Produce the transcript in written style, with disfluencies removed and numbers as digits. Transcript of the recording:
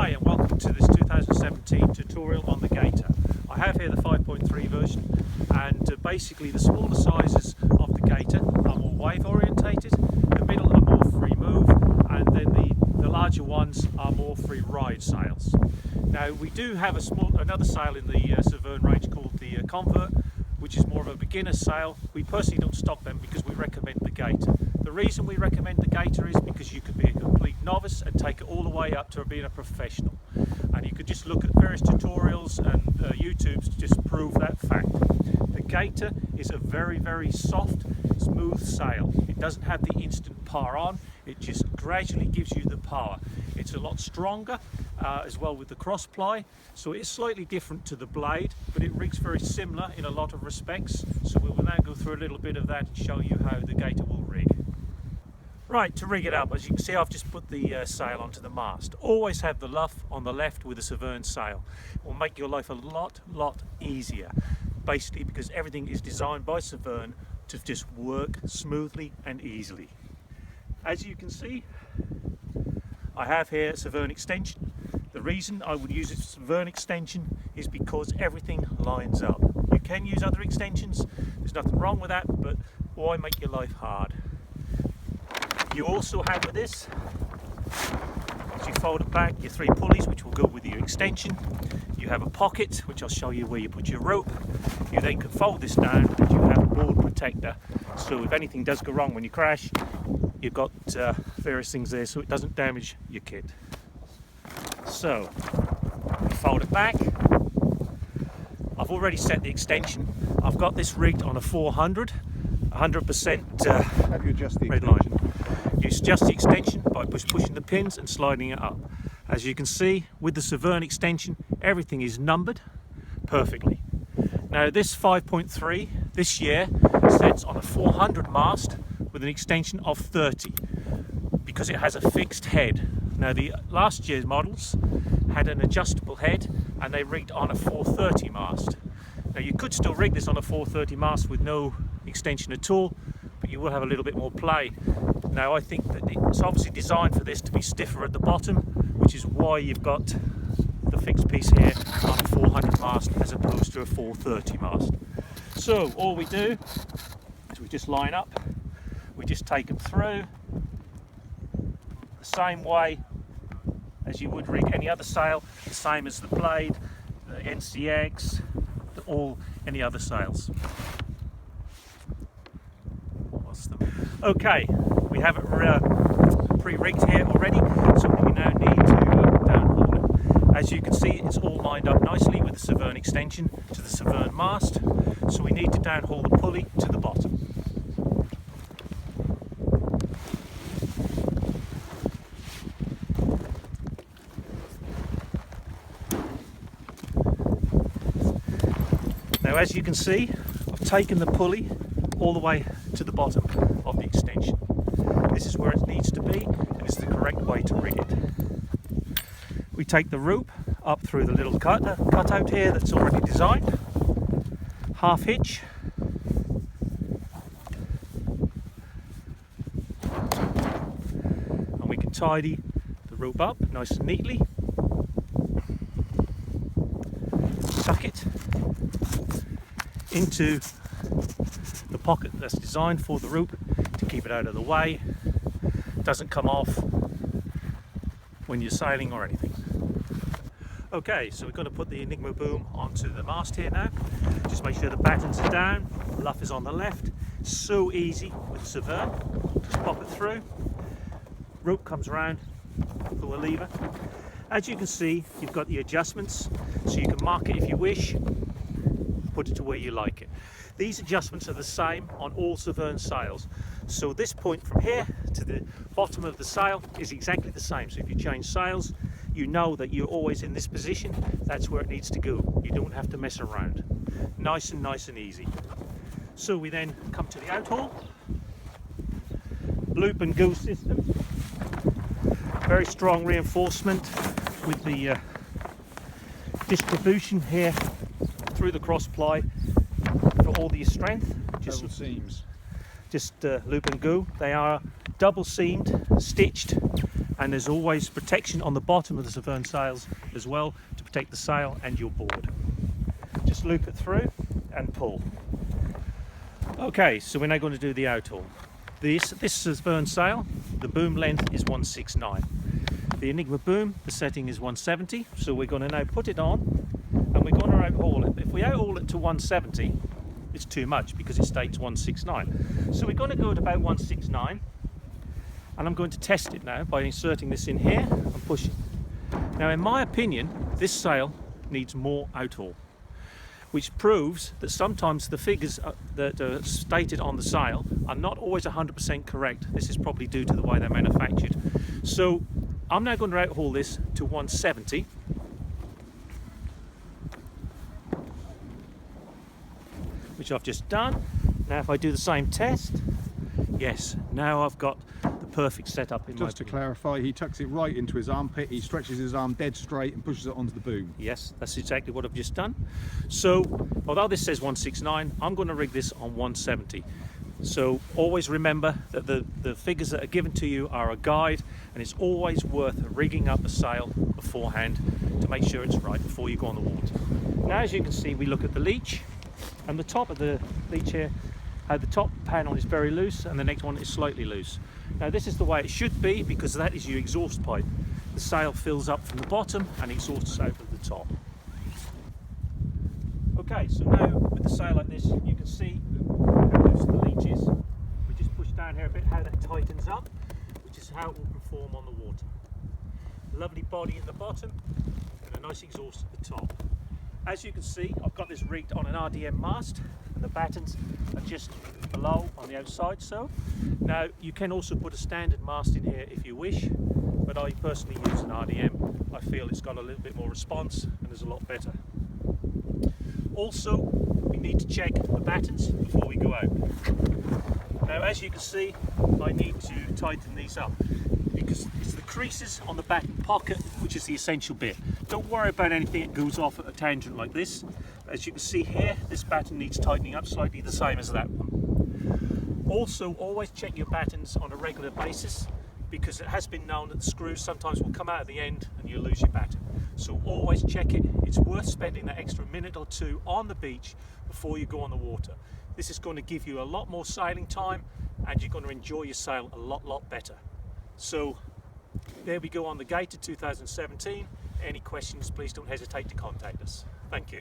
Hi and welcome to this 2017 tutorial on the Gator. I have here the 5.3 version, and basically the smaller sizes of the Gator are more wave orientated, the middle are more free move, and then the larger ones are more free ride sails. Now we do have another sail in the Severne range called the Convert, which is more of a beginner sail. We personally don't stock them because we recommend the Gator. The reason we recommend the Gator is because you could be a complete novice and take it all the way up to being a professional. And you could just look at various tutorials and YouTubes to just prove that fact. The Gator is a very, very soft, smooth sail. It doesn't have the instant power on, it just gradually gives you the power. It's a lot stronger as well with the cross ply, so it's slightly different to the blade, but it rigs very similar in a lot of respects. So we will now go through a little bit of that and show you how the Gator will rig. Right, to rig it up, as you can see, I've just put the sail onto the mast. Always have the luff on the left with a Severne sail. It will make your life a lot easier, basically because everything is designed by Severne to just work smoothly and easily. As you can see, I have here a Severne extension. The reason I would use a Severne extension is because everything lines up. You can use other extensions, there's nothing wrong with that, but why make your life hard? You also have with this, as you fold it back, your 3 pulleys which will go with your extension. You have a pocket which I'll show you where you put your rope. You then can fold this down and you have a board protector, so if anything does go wrong when you crash, you've got various things there so it doesn't damage your kit. So you fold it back. I've already set the extension. I've got this rigged on a 400, 100% Have you adjust the red extension? line. You adjust the extension by pushing the pins and sliding it up. As you can see, with the Severne extension, everything is numbered perfectly. Now this 5.3 this year sets on a 400 mast with an extension of 30 because it has a fixed head. Now the last year's models had an adjustable head and they rigged on a 430 mast. Now you could still rig this on a 430 mast with no extension at all, but you will have a little bit more play. Now I think that it's obviously designed for this to be stiffer at the bottom, which is why you've got the fixed piece here on a 400 mast as opposed to a 430 mast. So all we do is we just line up, we just take them through the same way as you would rig any other sail, the same as the blade, the NCX, any other sails. Okay, we have it pre-rigged here already, so we now need to downhaul it. As you can see, it's all lined up nicely with the Severne extension to the Severne mast, so we need to downhaul the pulley to the bottom. Now as you can see, I've taken the pulley all the way to the bottom of the extension. This is where it needs to be and it's the correct way to rig it. We take the rope up through the little cutout here that's already designed, half hitch, and we can tidy the rope up nice and neatly, tuck it into the pocket that's designed for the rope to keep it out of the way. It doesn't come off when you're sailing or anything. Okay, so we're going to put the Enigma boom onto the mast here now. Just make sure the battens are down, the luff is on the left. So easy with Severne. Just pop it through. Rope comes around, pull the lever. As you can see, you've got the adjustments, so you can mark it if you wish, put it to where you like it. These adjustments are the same on all Severne sails. So this point from here to the bottom of the sail is exactly the same. So if you change sails, you know that you're always in this position. That's where it needs to go. You don't have to mess around. Nice and easy. So we then come to the outhaul. Loop and go system. Very strong reinforcement with the distribution here through the cross ply for all the strength. Just double seams. Just loop and go. They are double seamed, stitched and there's always protection on the bottom of the Severne sails as well to protect the sail and your board. Just loop it through and pull. Okay, so we're now going to do the outhaul. This Severne sail, the boom length is 169. The Enigma boom, the setting is 170, so we're going to now put it on and we're going to outhaul it. If we outhaul it to 170, it's too much because it states 169. So we're going to go at about 169, and I'm going to test it now by inserting this in here and pushing. Now, in my opinion, this sail needs more outhaul, which proves that sometimes the figures that are stated on the sail are not always 100% correct. This is probably due to the way they're manufactured. So I'm now going to outhaul this to 170. Which I've just done. Now if I do the same test, yes, now I've got the perfect setup in my boom. Just to clarify, he tucks it right into his armpit, he stretches his arm dead straight and pushes it onto the boom. Yes, that's exactly what I've just done. So, although this says 169, I'm going to rig this on 170. So always remember that the figures that are given to you are a guide, and it's always worth rigging up a sail beforehand to make sure it's right before you go on the water. Now as you can see, we look at the leech, and the top of the leech here, the top panel is very loose and the next one is slightly loose. Now this is the way it should be because that is your exhaust pipe. The sail fills up from the bottom and exhausts out of the top. Okay, so now with the sail like this, you can see how loose the leech is. We just push down here a bit, how that tightens up, which is how it will perform on the water. Lovely body at the bottom and a nice exhaust at the top. As you can see, I've got this rigged on an RDM mast, and the battens are just below on the outside. So now you can also put a standard mast in here if you wish, but I personally use an RDM. I feel it's got a little bit more response and is a lot better. Also, we need to check the battens before we go out. Now as you can see, I need to tighten these up because it's the creases on the batten pocket which is the essential bit. Don't worry about anything that goes off at a tangent like this. As you can see here, this batten needs tightening up slightly the same as that one. Also, always check your battens on a regular basis because it has been known that the screws sometimes will come out at the end and you'll lose your batten. So always check it. It's worth spending that extra minute or two on the beach before you go on the water. This is going to give you a lot more sailing time and you're going to enjoy your sail a lot better. So there we go on the Gator 2017. Any questions, please don't hesitate to contact us. Thank you.